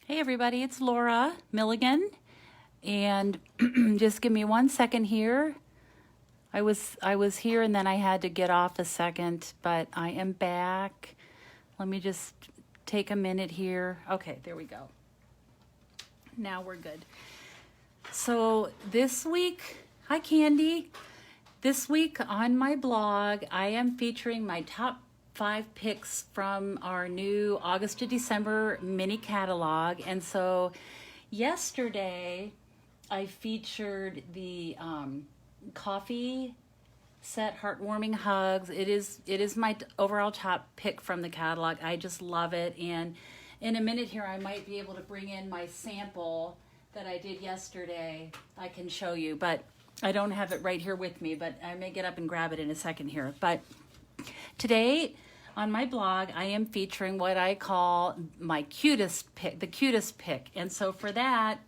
Hey everybody, it's Laura Milligan, and just give me 1 second here. I was here and then I had to get off a second, but I am back. Let me just take a minute here. Okay, there we go. Now we're good. So this week, hi Candy. This week on my blog, I am featuring my top 5 picks from our new August to December mini catalog. And so yesterday I featured the coffee set heartwarming hugs. It is my overall top pick from the catalog. I just love it. And in a minute here I might be able to bring in my sample that I did yesterday. I can show you, but I don't have it right here with me, but I may get up and grab it in a second here. But today on my blog, I am featuring what I call my cutest pick, the cutest pick. And so for that,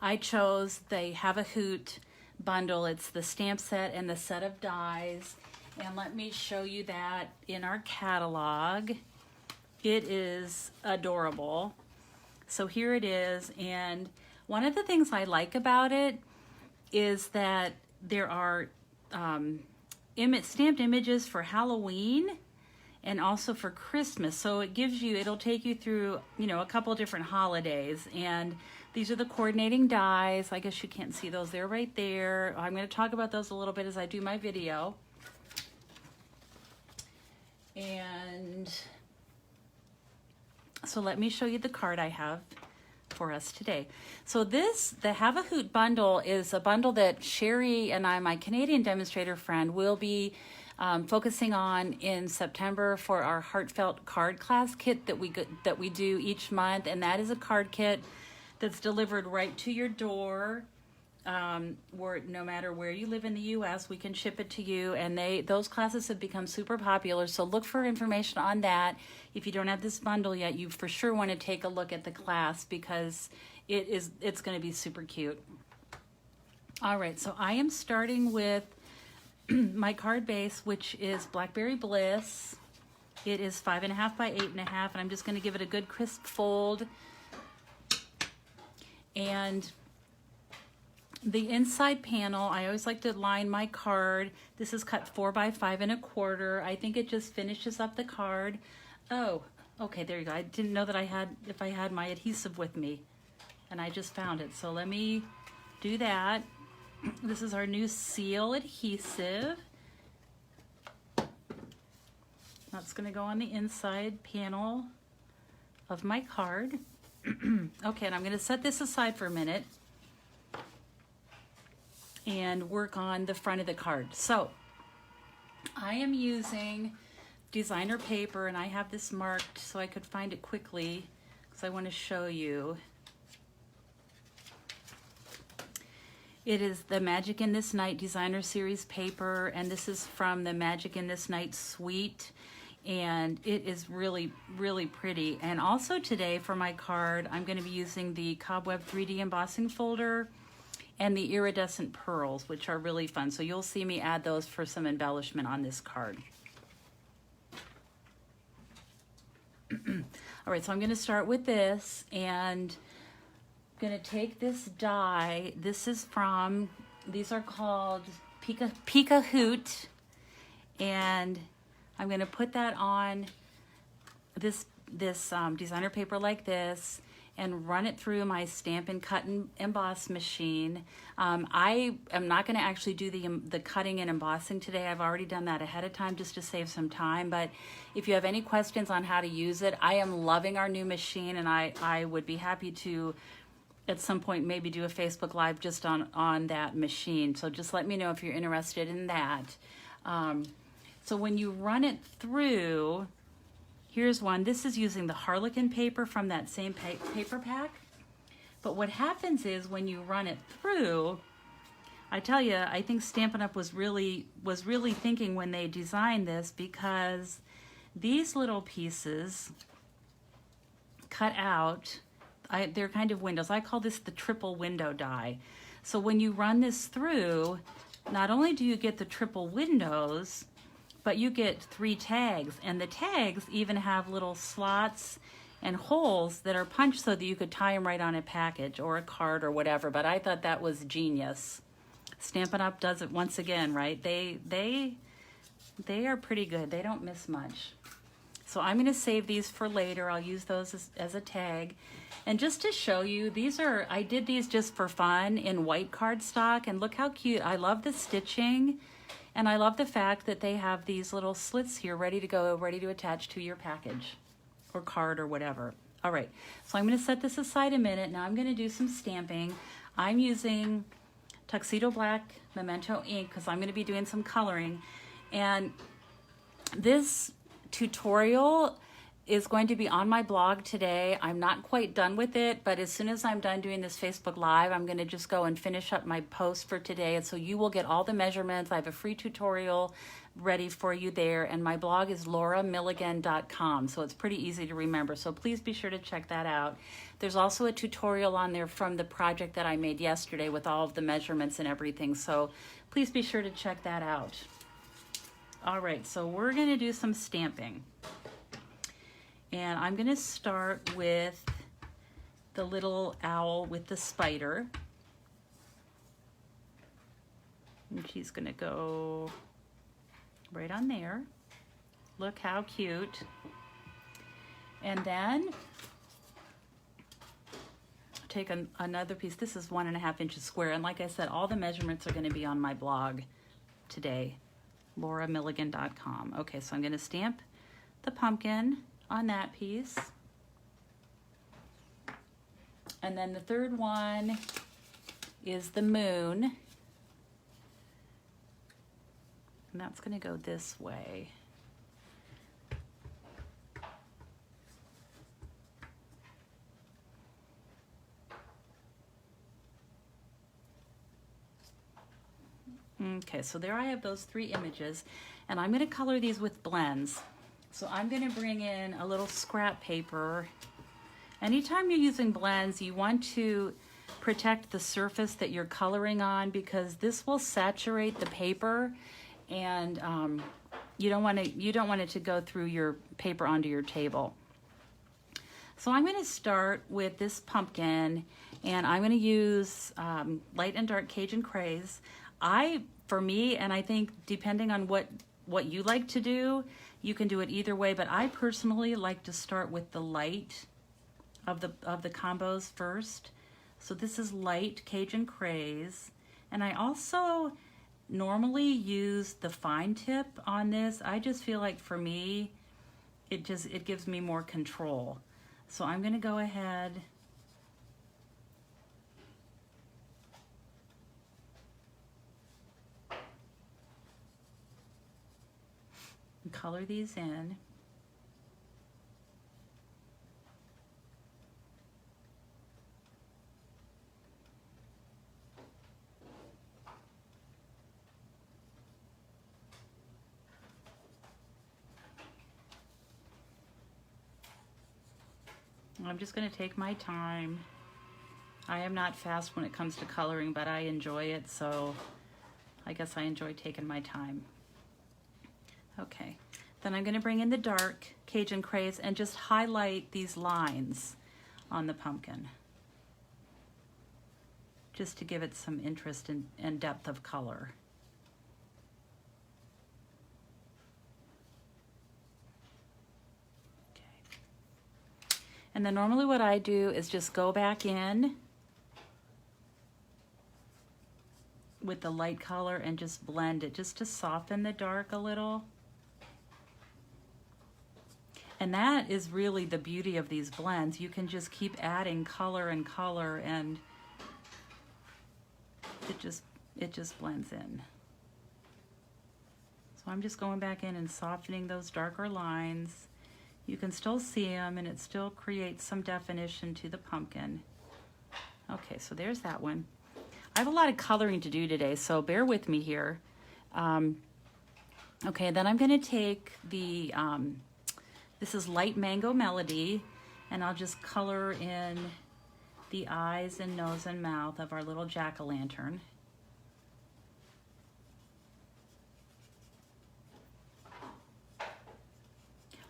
I chose the Have a Hoot bundle. It's the stamp set and the set of dies. And let me show you that in our catalog. It is adorable. So here it is. And one of the things I like about it is that there are stamped images for Halloween and also for Christmas. So it'll take you through, a couple different holidays. And these are the coordinating dies. I guess you can't see those. They're right there. I'm going to talk about those a little bit as I do my video. And so let me show you the card I have for us today. So the Have a Hoot bundle is a bundle that Sherry and I, my Canadian demonstrator friend, will be focusing on in September for our heartfelt card class kit that we do each month. And that is a card kit that's delivered right to your door. Where no matter where you live in the U.S., we can ship it to you. And those classes have become super popular. So look for information on that. If you don't have this bundle yet, you for sure want to take a look at the class because it's going to be super cute. All right, so I am starting with my card base, which is Blackberry Bliss. It is 5.5 by 8.5, and I'm just going to give it a good crisp fold. And the inside panel, I always like to line my card. This is cut 4 by 5 1/4. I think it just finishes up the card. Oh, okay, there you go. I didn't know that if I had my adhesive with me, and I just found it. So let me do that. This is our new seal adhesive. That's going to go on the inside panel of my card. Okay, and I'm going to set this aside for a minute and work on the front of the card. So I am using designer paper, and I have this marked so I could find it quickly because I want to show you. It is the Magic in This Night Designer Series paper, and this is from the Magic in This Night suite, and it is really, really pretty. And also today for my card, I'm going to be using the Cobweb 3D embossing folder and the iridescent pearls, which are really fun. So you'll see me add those for some embellishment on this card. All right, so I'm going to start with this, and I'm going to take this die. These are called Pika Hoot, and I'm going to put that on this designer paper like this and run it through my Stamp and Cut and Emboss machine. I am not going to actually do the cutting and embossing today. I've already done that ahead of time just to save some time. But if you have any questions on how to use it, I am loving our new machine, and I would be happy to at some point maybe do a Facebook Live just on that machine. So just let me know if you're interested in that. So when you run it through, here's one. This is using the Harlequin paper from that same paper pack. But what happens is when you run it through, I tell you, I think Stampin' Up! was really thinking when they designed this, because these little pieces cut out, they're kind of windows. I call this the triple window die. So when you run this through, not only do you get the triple windows, but you get 3 tags, and the tags even have little slots and holes that are punched so that you could tie them right on a package or a card or whatever. But I thought that was genius. Stampin' Up! Does it once again, right? They are pretty good. They don't miss much. So I'm going to save these for later. I'll use those as a tag. And just to show you, I did these just for fun in white cardstock, and look how cute. I love the stitching, and I love the fact that they have these little slits here ready to go, ready to attach to your package or card or whatever. All right, so I'm going to set this aside a minute. Now I'm going to do some stamping. I'm using Tuxedo Black Memento ink because I'm going to be doing some coloring. And this tutorial is going to be on my blog today. I'm not quite done with it, but as soon as I'm done doing this Facebook Live, I'm going to just go and finish up my post for today. And so you will get all the measurements. I have a free tutorial ready for you there. And my blog is lauramilligan.com. So it's pretty easy to remember. So please be sure to check that out. There's also a tutorial on there from the project that I made yesterday with all of the measurements and everything. So please be sure to check that out. All right, so we're going to do some stamping. And I'm going to start with the little owl with the spider. And she's going to go right on there. Look how cute. And then take another piece. This is 1.5 inches square. And like I said, all the measurements are going to be on my blog today, lauramilligan.com. Okay, so I'm going to stamp the pumpkin on that piece. And then the third one is the moon. And that's going to go this way. Okay, so there I have those 3 images, and I'm going to color these with blends. So I'm going to bring in a little scrap paper. Anytime you're using blends, you want to protect the surface that you're coloring on, because this will saturate the paper, and you don't want it to go through your paper onto your table. So I'm going to start with this pumpkin, and I'm going to use light and dark Cajun Craze. For me, and I think depending on what you like to do, you can do it either way, but I personally like to start with the light of the combos first. So this is light Cajun Craze, and I also normally use the fine tip on this. I just feel like for me, it gives me more control. So I'm going to go ahead and color these in. I'm just going to take my time. I am not fast when it comes to coloring, but I enjoy it, so I guess I enjoy taking my time. Okay, then I'm going to bring in the dark Cajun Craze and just highlight these lines on the pumpkin, just to give it some interest and depth of color. Okay. And then normally what I do is just go back in with the light color and just blend it, just to soften the dark a little. And that is really the beauty of these blends. You can just keep adding color and color, and it just blends in. So I'm just going back in and softening those darker lines. You can still see them, and it still creates some definition to the pumpkin. Okay, so there's that one. I have a lot of coloring to do today, so bear with me here. Okay, then I'm going to take the this is Light Mango Melody, and I'll just color in the eyes and nose and mouth of our little jack-o'-lantern.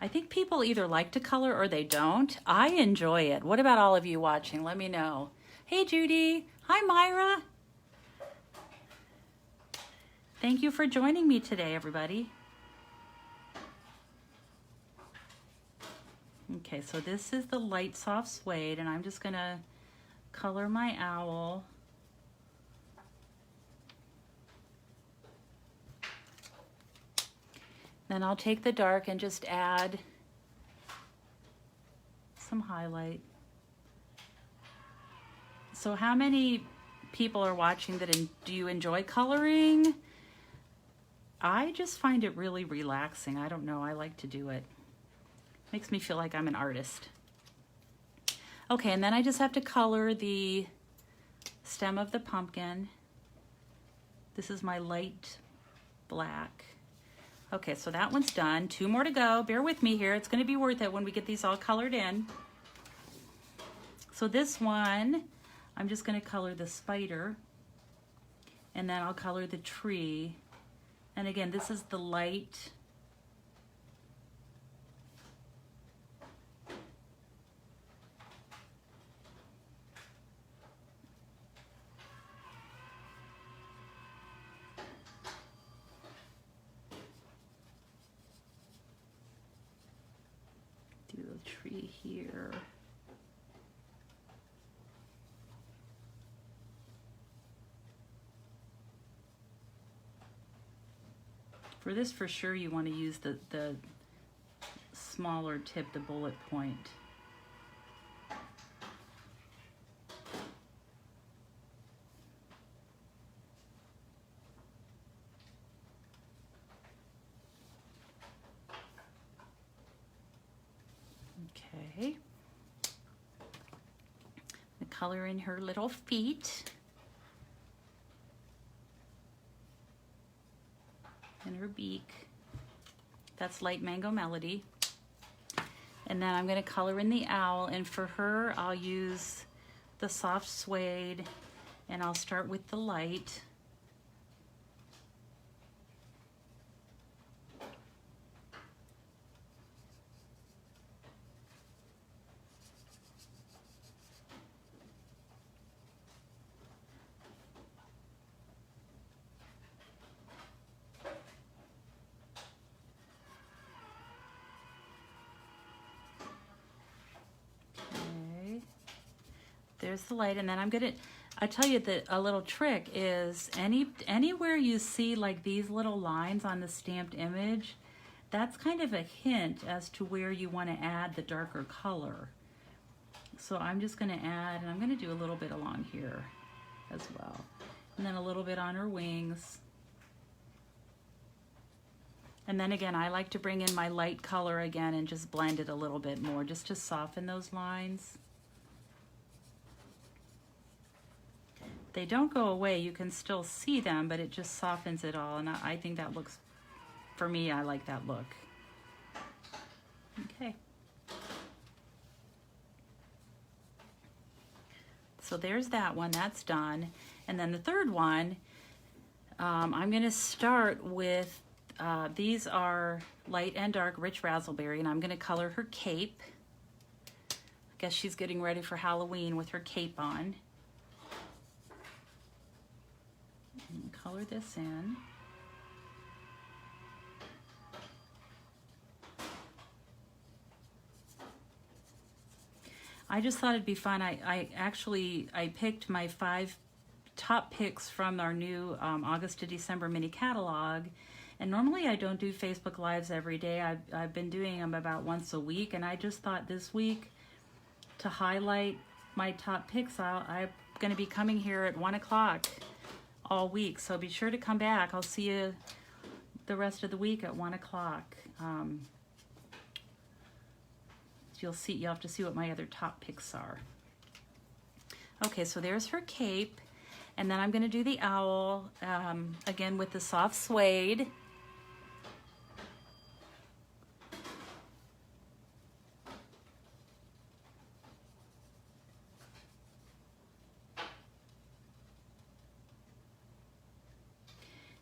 I think people either like to color or they don't. I enjoy it. What about all of you watching? Let me know. Hey, Judy. Hi, Myra. Thank you for joining me today, everybody. Okay, so this is the light soft suede, and I'm just gonna color my owl. Then I'll take the dark and just add some highlight. So how many people are watching that do you enjoy coloring? I just find it really relaxing. I don't know, I like to do it. Makes me feel like I'm an artist. Okay, and then I just have to color the stem of the pumpkin. This is my light black. Okay, so that one's done. 2 more to go. Bear with me here. It's going to be worth it when we get these all colored in. So this one, I'm just going to color the spider, and then I'll color the tree. And again, this is the light. Do the tree here. For this, for sure, you want to use the smaller tip, the bullet point. Okay. The color in her little feet. And her beak. That's Light Mango Melody. And then I'm going to color in the owl, and for her I'll use the soft suede, and I'll start with the light. There's the light, and then I tell you that a little trick is anywhere you see like these little lines on the stamped image, that's kind of a hint as to where you want to add the darker color. So I'm just going to add, and I'm going to do a little bit along here as well, and then a little bit on her wings. And then again, I like to bring in my light color again and just blend it a little bit more just to soften those lines. They don't go away, you can still see them, but it just softens it all, and I think that looks, for me, I like that look. Okay. So there's that one, that's done. And then the third one, I'm gonna start with, these are light and dark rich raspberry, and I'm gonna color her cape. I guess she's getting ready for Halloween with her cape on. And color this in. I just thought it'd be fun. I picked my 5 top picks from our new August to December mini catalog. And normally I don't do Facebook Lives every day. I've been doing them about once a week, and I just thought this week to highlight my top picks, I'm going to be coming here at 1 o'clock all week, so be sure to come back. I'll see you the rest of the week at 1 o'clock. You'll have to see what my other top picks are. Okay, so there's her cape, and then I'm going to do the owl again with the soft suede.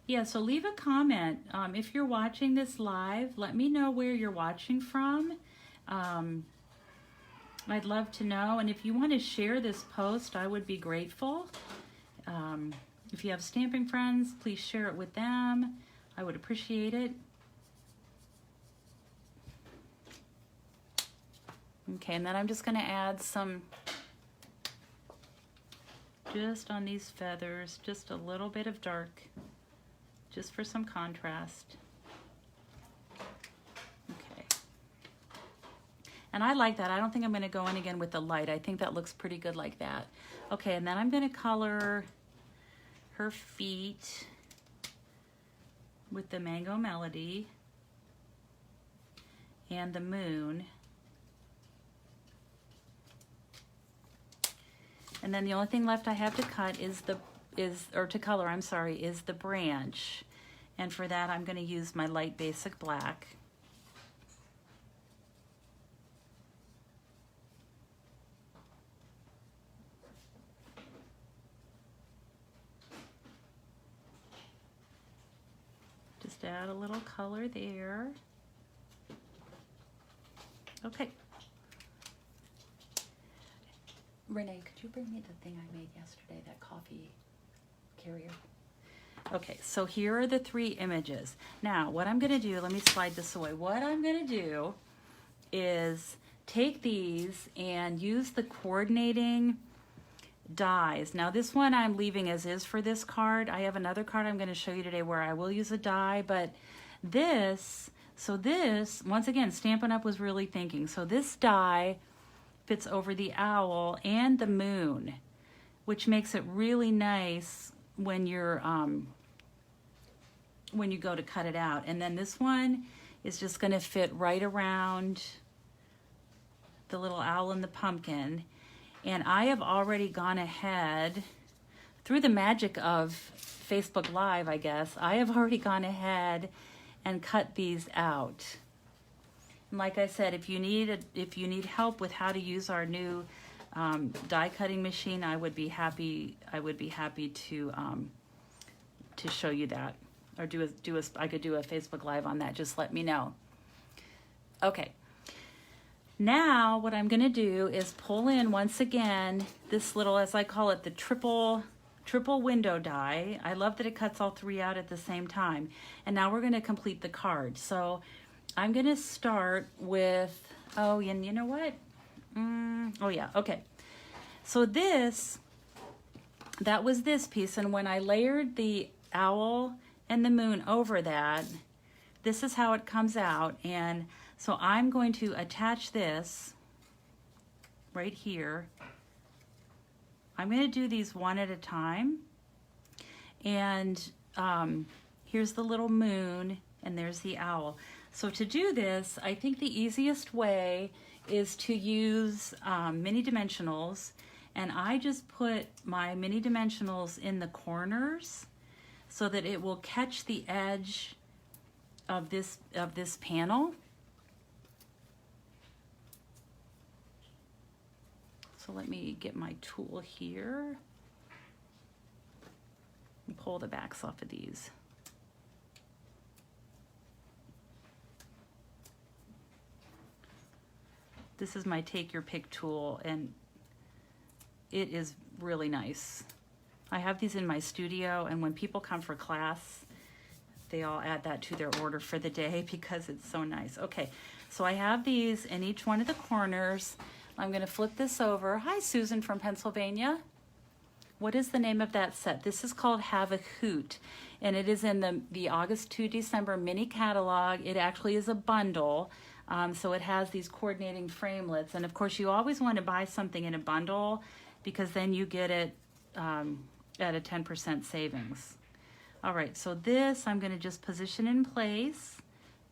Yeah, so leave a comment. If you're watching this live, let me know where you're watching from. I'd love to know. And if you want to share this post, I would be grateful. If you have stamping friends, please share it with them. I would appreciate it. Okay, and then I'm just going to add some, just on these feathers, just a little bit of dark, just for some contrast. Okay. And I like that. I don't think I'm going to go in again with the light. I think that looks pretty good like that. Okay, and then I'm going to color her feet with the Mango Melody and the moon. And then the only thing left I have to cut is to color, I'm sorry, is the branch. And for that, I'm going to use my light basic black. Just add a little color there. Okay. Renee, could you bring me the thing I made yesterday, that coffee carrier? Okay, so here are the 3 images. Now, what I'm going to do, let me slide this away. What I'm going to do is take these and use the coordinating dies. Now, this one I'm leaving as is for this card. I have another card I'm going to show you today where I will use a die, but this, once again, Stampin' Up! Was really thinking. So this die fits over the owl and the moon, which makes it really nice when you're when you go to cut it out. And then this one is just going to fit right around the little owl and the pumpkin. And I have already gone ahead, through the magic of Facebook Live, I guess, I have already gone ahead and cut these out. And like I said, if you need help with how to use our new die cutting machine, I would be happy to show you that, or I could do a Facebook Live on that. Just let me know. Okay. Now what I'm going to do is pull in once again this little, as I call it, the triple window die. I love that it cuts all 3 out at the same time. And now we're going to complete the card. So I'm going to start with, oh, and you know what? Oh yeah, okay. So that was this piece, and when I layered the owl and the moon over that, this is how it comes out. And so I'm going to attach this right here. I'm going to do these one at a time. And here's the little moon, and there's the owl. So to do this, I think the easiest way is to use mini dimensionals, and I just put my mini dimensionals in the corners so that it will catch the edge of this panel. So let me get my tool here and pull the backs off of these. This is my take your pick tool, and it is really nice. I have these in my studio, and when people come for class, they all add that to their order for the day because it's so nice. Okay, so I have these in each one of the corners. I'm going to flip this over. Hi, Susan from Pennsylvania. What is the name of that set? This is called Have a Hoot, and it is in the August to December mini catalog. It actually is a bundle. So it has these coordinating framelits, and of course you always want to buy something in a bundle because then you get it at a 10% savings. All right, so this I'm going to just position in place,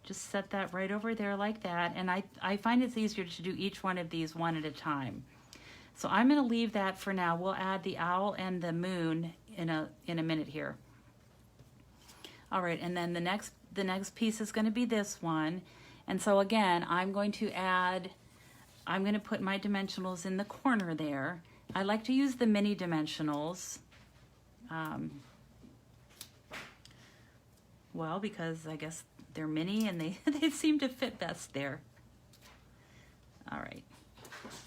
just set that right over there like that, and I find it's easier to do each one of these one at a time. So I'm going to leave that for now. We'll add the owl and the moon in a minute here. All right, and then the next piece is going to be this one. And so again, I'm going to put my dimensionals in the corner there. I like to use the mini dimensionals. Well, because I guess they're mini and they, they seem to fit best there. All right,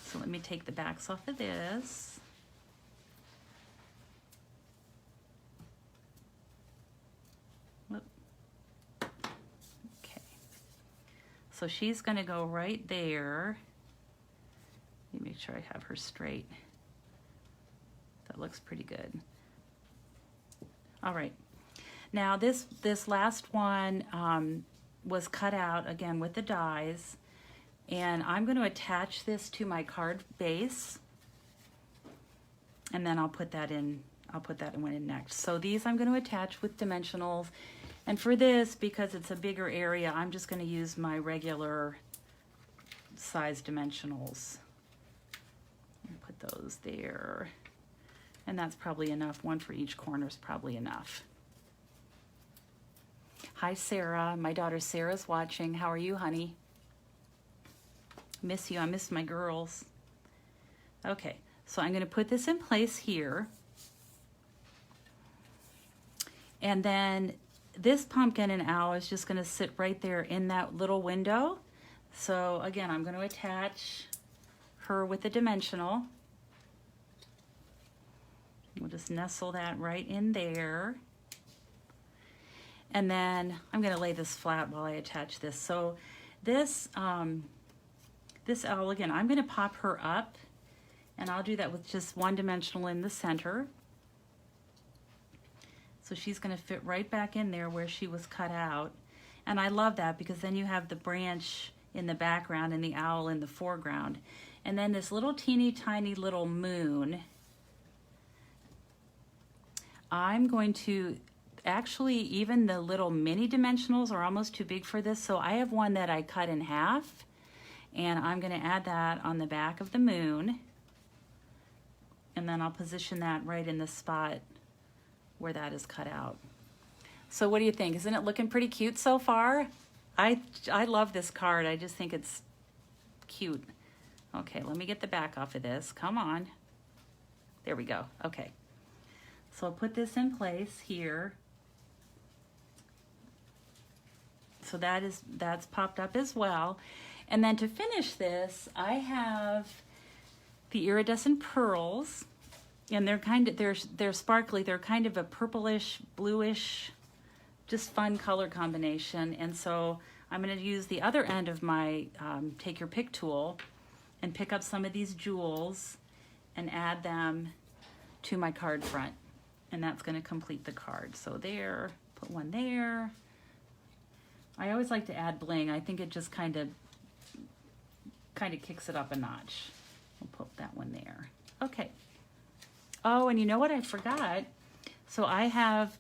so let me take the backs off of this. Whoop. Okay, so she's gonna go right there. Let me make sure I have her straight. That looks pretty good. All right, now this last one was cut out again with the dies, and I'm going to attach this to my card base, and then I'll put that in. I'll put that one in next. So these I'm going to attach with dimensionals, and for this, because it's a bigger area, I'm just going to use my regular size dimensionals. Put those there. And that's probably enough. One for each corner is probably enough. Hi, Sarah. My daughter Sarah's watching. How are you, honey? Miss you. I miss my girls. Okay, so I'm going to put this in place here. And then this pumpkin and owl is just going to sit right there in that little window. So again, I'm going to attach her with a dimensional. We'll just nestle that right in there. And then I'm going to lay this flat while I attach this. So this, this owl, again, I'm going to pop her up, and I'll do that with just one dimensional in the center. So she's going to fit right back in there where she was cut out. And I love that because then you have the branch in the background and the owl in the foreground. And then this little teeny tiny little moon, I'm going to, actually even the little mini dimensionals are almost too big for this, so I have one that I cut in half, and I'm going to add that on the back of the moon, and then I'll position that right in the spot where that is cut out. So what do you think? Isn't it looking pretty cute so far? I love this card. I just think it's cute. Okay, let me get the back off of this. Come on. There we go. Okay. So I'll put this in place here. So that's popped up as well. And then to finish this, I have the iridescent pearls, and they're sparkly. They're kind of a purplish, bluish, just fun color combination. And so I'm going to use the other end of my take your pick tool and pick up some of these jewels and add them to my card front. And that's going to complete the card. So there, put one there. I always like to add bling. I think it just kind of kicks it up a notch. We'll put that one there. Okay. Oh, and you know what I forgot? So I have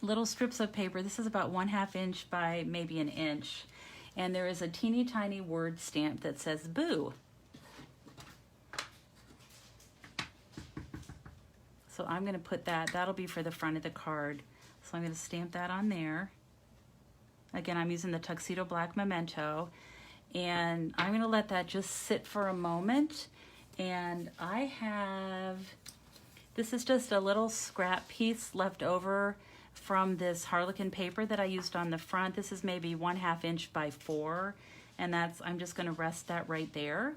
little strips of paper. This is about 1/2 inch by maybe an inch. And there is a teeny tiny word stamp that says boo. So I'm going to put that'll be for the front of the card. So I'm going to stamp that on there. Again, I'm using the Tuxedo Black Memento. And I'm going to let that just sit for a moment. And I have, this is just a little scrap piece left over from this Harlequin paper that I used on the front. This is maybe 1/2 inch by 4. And I'm just going to rest that right there.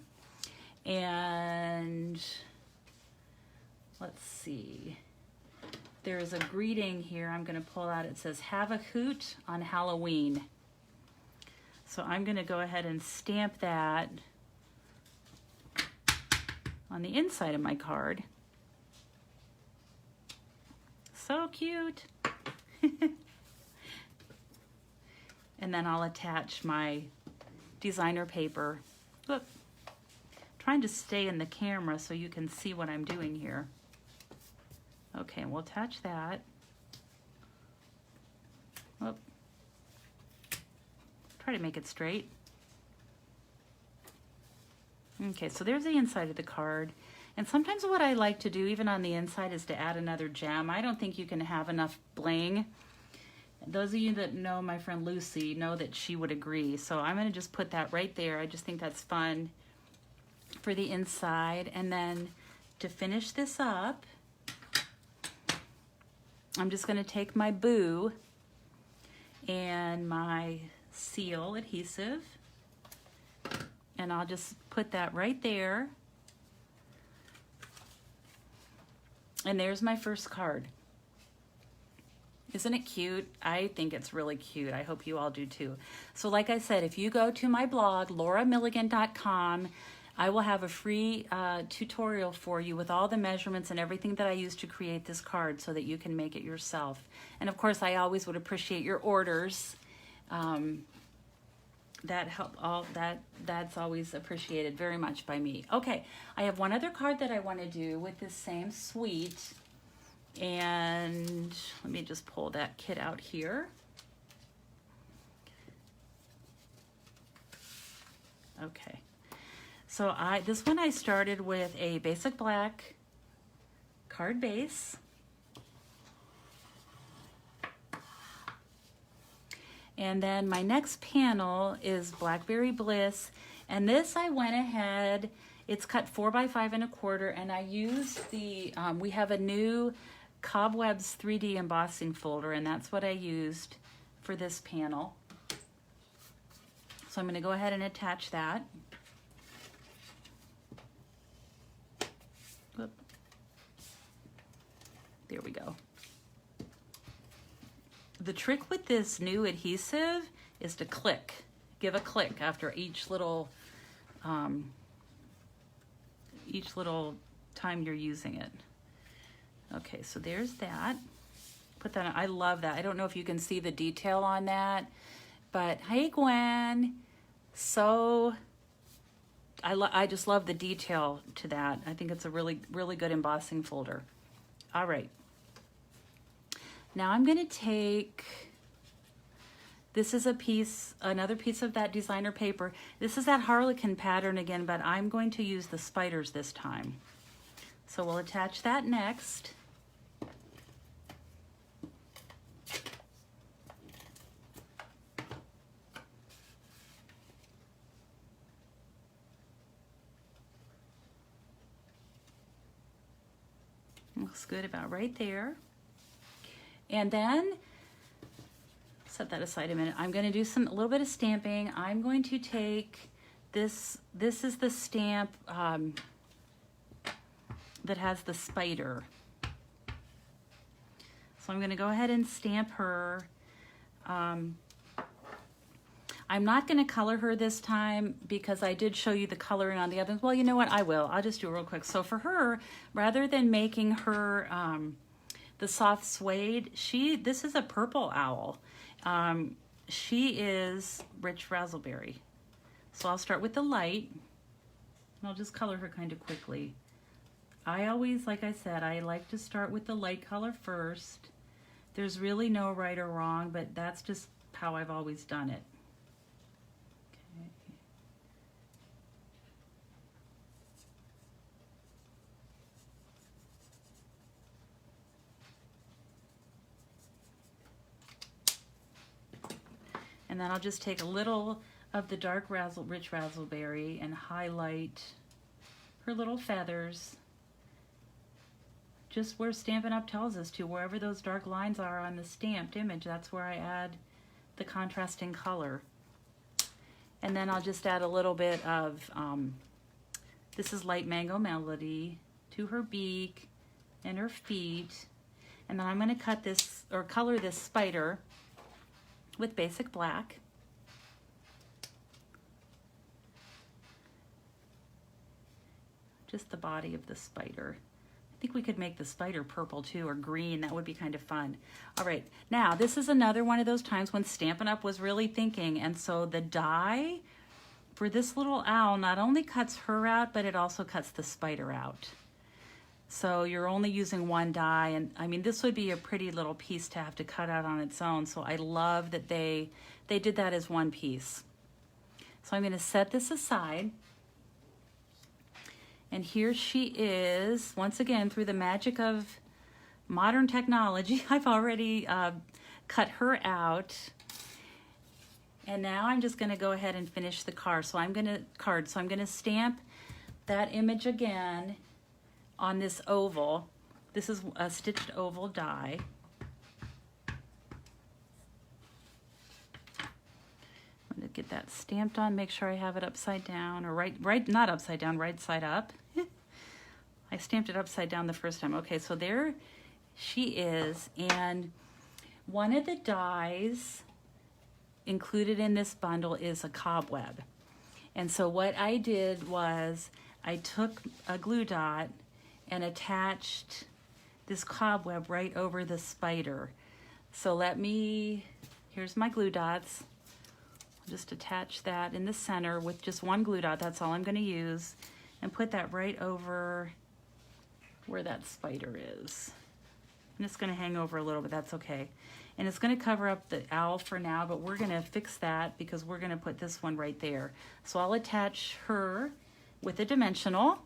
And let's see. There's a greeting here I'm going to pull out. It says, "Have a hoot on Halloween." So I'm going to go ahead and stamp that on the inside of my card. So cute. And then I'll attach my designer paper. Look, trying to stay in the camera so you can see what I'm doing here. Okay, we'll attach that. Whoop. Try to make it straight. Okay, so there's the inside of the card. And sometimes what I like to do, even on the inside, is to add another gem. I don't think you can have enough bling. Those of you that know my friend Lucy know that she would agree. So I'm going to just put that right there. I just think that's fun for the inside. And then to finish this up, I'm just going to take my boo, and my seal adhesive, and I'll just put that right there. And there's my first card. Isn't it cute? I think it's really cute. I hope you all do too. So like I said, if you go to my blog, lauramilligan.com, I will have a free tutorial for you with all the measurements and everything that I used to create this card so that you can make it yourself. And of course, I always would appreciate your orders. That's always appreciated very much by me. Okay, I have one other card that I want to do with this same suite. And let me just pull that kit out here. Okay. So this one I started with a basic black card base. And then my next panel is Blackberry Bliss. And this I went ahead, it's cut 4 by 5 1/4, and I used the, we have a new Cobwebs 3D embossing folder, and that's what I used for this panel. So I'm going to go ahead and attach that. Whoop. There we go. The trick with this new adhesive is to click. Give a click after each little time you're using it. Okay, so there's that. Put that on. I love that. I don't know if you can see the detail on that, but hey, Gwen. So I just love the detail to that. I think it's a really, really good embossing folder. All right. Now I'm going to take, this is a piece, another piece of that designer paper. This is that Harlequin pattern again, but I'm going to use the spiders this time. So we'll attach that next. Looks good about right there. And then, set that aside a minute. I'm going to do a little bit of stamping. I'm going to take this is the stamp that has the spider. So I'm going to go ahead and stamp her. I'm not going to color her this time because I did show you the coloring on the others. Well, you know what? I will. I'll just do it real quick. So for her, rather than making her the soft suede, this is a purple owl. She is rich razzleberry. So I'll start with the light, and I'll just color her kind of quickly. I always, like I said, I like to start with the light color first. There's really no right or wrong, but that's just how I've always done it. Okay. And then I'll just take a little of the dark rich razzleberry and highlight her little feathers. Just where Stampin' Up! Tells us to, wherever those dark lines are on the stamped image, that's where I add the contrasting color. And then I'll just add a little bit of, this is Light Mango Melody, to her beak and her feet. And then I'm going to cut this, or color this spider with basic black. Just the body of the spider. I think we could make the spider purple too, or green. That would be kind of fun. All right, now this is another one of those times when Stampin' Up! Was really thinking, and so the die for this little owl not only cuts her out, but it also cuts the spider out. So you're only using one die, and I mean, this would be a pretty little piece to have to cut out on its own, so I love that they did that as one piece. So I'm going to set this aside. And here she is, once again, through the magic of modern technology. I've already cut her out. And now I'm just going to go ahead and finish the card. So I'm going to stamp that image again on this oval. This is a stitched oval die. get that stamped on, make sure I have it upside down, or not upside down, right side up. I stamped it upside down the first time. Okay, so there she is, and one of the dies included in this bundle is a cobweb. And so what I did was I took a glue dot and attached this cobweb right over the spider. So here's my glue dots. I'll just attach that in the center with just one glue dot. That's all I'm going to use. And put that right over where that spider is. And it's going to hang over a little bit. That's okay. And it's going to cover up the owl for now, but we're going to fix that because we're going to put this one right there. So I'll attach her with a dimensional.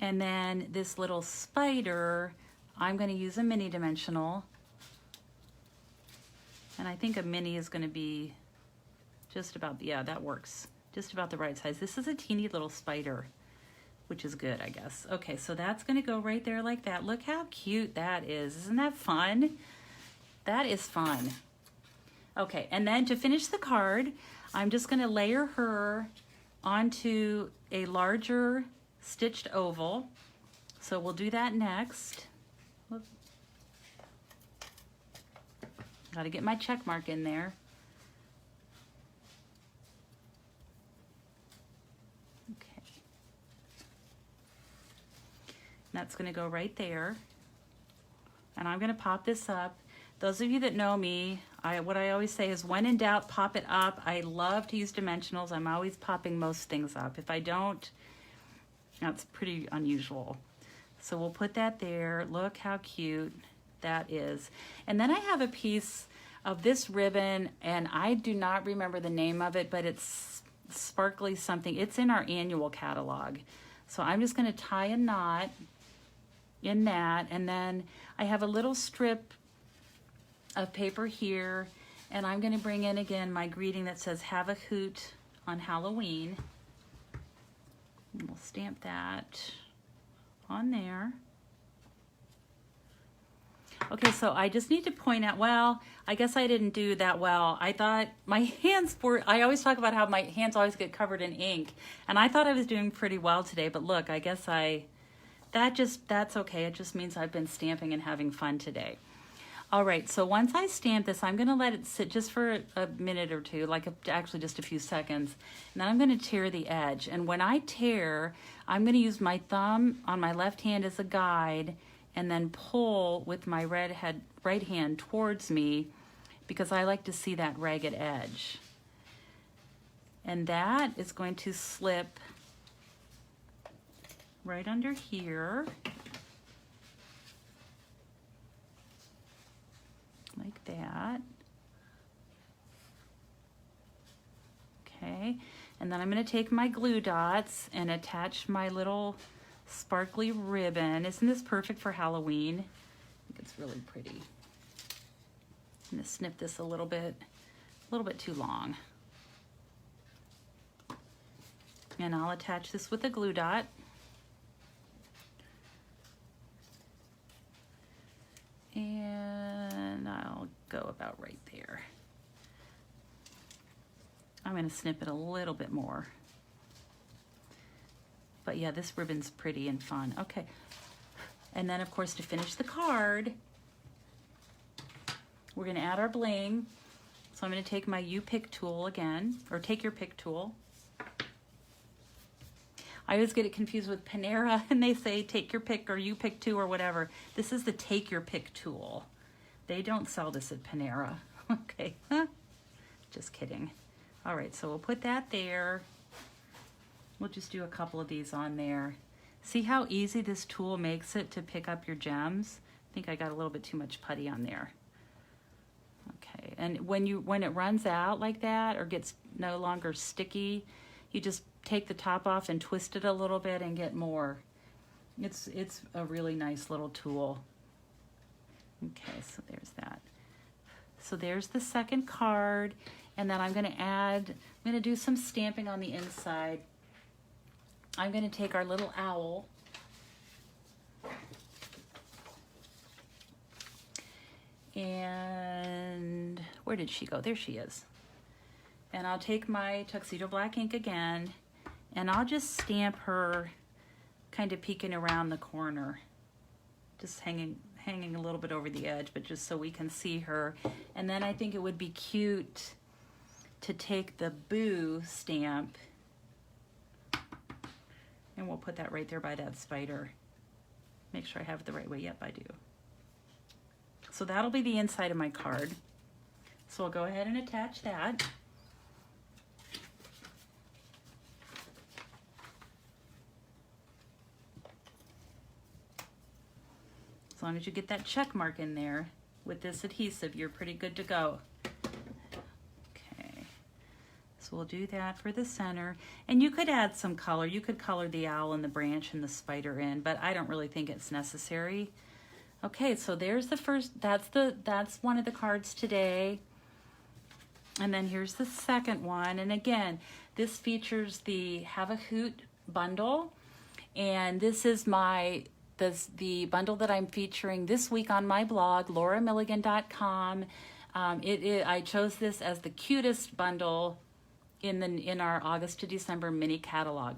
And then this little spider, I'm going to use a mini dimensional. And I think a mini is going to be just about, yeah, that works. Just about the right size. This is a teeny little spider, which is good, I guess. Okay, so that's going to go right there like that. Look how cute that is. Isn't that fun? That is fun. Okay, and then to finish the card, I'm just going to layer her onto a larger stitched oval. So we'll do that next. Got to get my check mark in there. Okay. That's going to go right there. And I'm going to pop this up. Those of you that know me, what I always say is when in doubt, pop it up. I love to use dimensionals. I'm always popping most things up. If I don't, that's pretty unusual. So we'll put that there. Look how cute that is. And then I have a piece of this ribbon, and I do not remember the name of it, but it's sparkly something. It's in our annual catalog. So I'm just going to tie a knot in that, and then I have a little strip of paper here, and I'm going to bring in again my greeting that says have a hoot on Halloween. And we'll stamp that on there. Okay, so I just need to point out, well, I guess I didn't do that well. I thought my hands were, I always talk about how my hands always get covered in ink, and I thought I was doing pretty well today, but look, I guess that's okay. It just means I've been stamping and having fun today. All right, so once I stamp this, I'm gonna let it sit just for a minute or two, actually just a few seconds, and then I'm gonna tear the edge. And when I tear, I'm gonna use my thumb on my left hand as a guide and then pull with my right hand towards me because I like to see that ragged edge. And that is going to slip right under here. Like that. Okay, and then I'm going to take my glue dots and attach my little sparkly ribbon. Isn't this perfect for Halloween? I think it's really pretty. I'm going to snip this a little bit too long. And I'll attach this with a glue dot. And I'll go about right there. I'm going to snip it a little bit more. But yeah, this ribbon's pretty and fun. Okay. And then, of course, to finish the card, we're going to add our bling. So I'm going to take my You Pick tool again, or Take Your Pick tool. I always get it confused with Panera, and they say take your pick or you pick two or whatever. This is the Take Your Pick tool. They don't sell this at Panera. Okay, just kidding. All right, so we'll put that there. We'll just do a couple of these on there. See how easy this tool makes it to pick up your gems? I think I got a little bit too much putty on there. Okay, and when it runs out like that or gets no longer sticky, you just take the top off and twist it a little bit and get more. It's a really nice little tool. Okay, so there's that. So there's the second card, and then I'm going to do some stamping on the inside. I'm going to take our little owl where did she go? There she is. And I'll take my Tuxedo Black ink again, and I'll just stamp her kind of peeking around the corner, just hanging a little bit over the edge, but just so we can see her. And then I think it would be cute to take the Boo stamp, and we'll put that right there by that spider. Make sure I have it the right way. Yep, I do. So that'll be the inside of my card. So I'll go ahead and attach that. As long as you get that check mark in there with this adhesive, you're pretty good to go. Okay, so we'll do that for the center. And you could add some color. You could color the owl and the branch and the spider in, but I don't really think it's necessary. Okay, so there's the first, that's one of the cards today. And then here's the second one. And again, this features the Have a Hoot bundle. And this is the bundle that I'm featuring this week on my blog, lauramilligan.com. I chose this as the cutest bundle in our August to December mini catalog.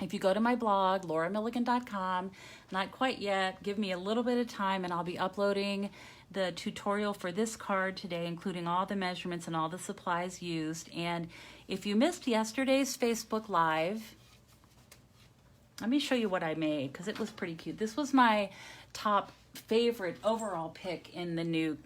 If you go to my blog, lauramilligan.com, not quite yet, give me a little bit of time and I'll be uploading the tutorial for this card today, including all the measurements and all the supplies used. And if you missed yesterday's Facebook Live, let me show you what I made, because it was pretty cute. This was my top favorite overall pick in the new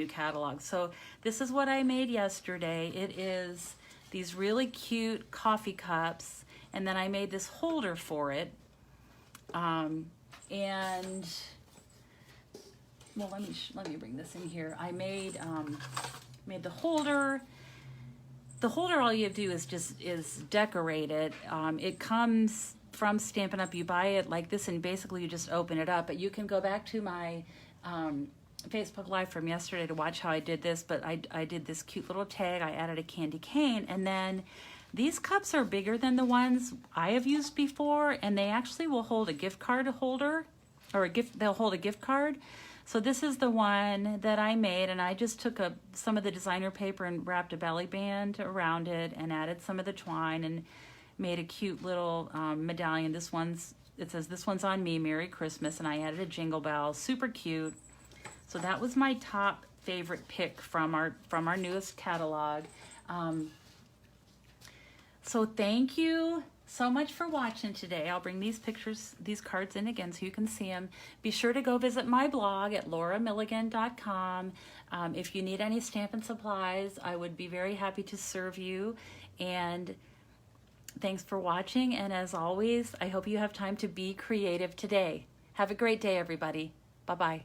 catalog. So this is what I made yesterday. It is these really cute coffee cups, and then I made this holder for it. And well, let me bring this in here. I made the holder. The holder, all you have to do is decorate it. It comes from Stampin' Up. You buy it like this, and basically you just open it up. But you can go back to my Facebook Live from yesterday to watch how I did this. But I did this cute little tag. I added a candy cane, and then these cups are bigger than the ones I have used before, and they actually will hold a gift card holder, or they'll hold a gift card. So this is the one that I made, and I just took some of the designer paper and wrapped a belly band around it and added some of the twine and made a cute little medallion. It says, "This one's on me, Merry Christmas," and I added a jingle bell, super cute. So that was my top favorite pick from our newest catalog. So thank you so much for watching today. I'll bring these cards in again so you can see them. Be sure to go visit my blog at lauramilligan.com. If you need any Stampin' supplies, I would be very happy to serve you. And thanks for watching. And as always, I hope you have time to be creative today. Have a great day, everybody. Bye-bye.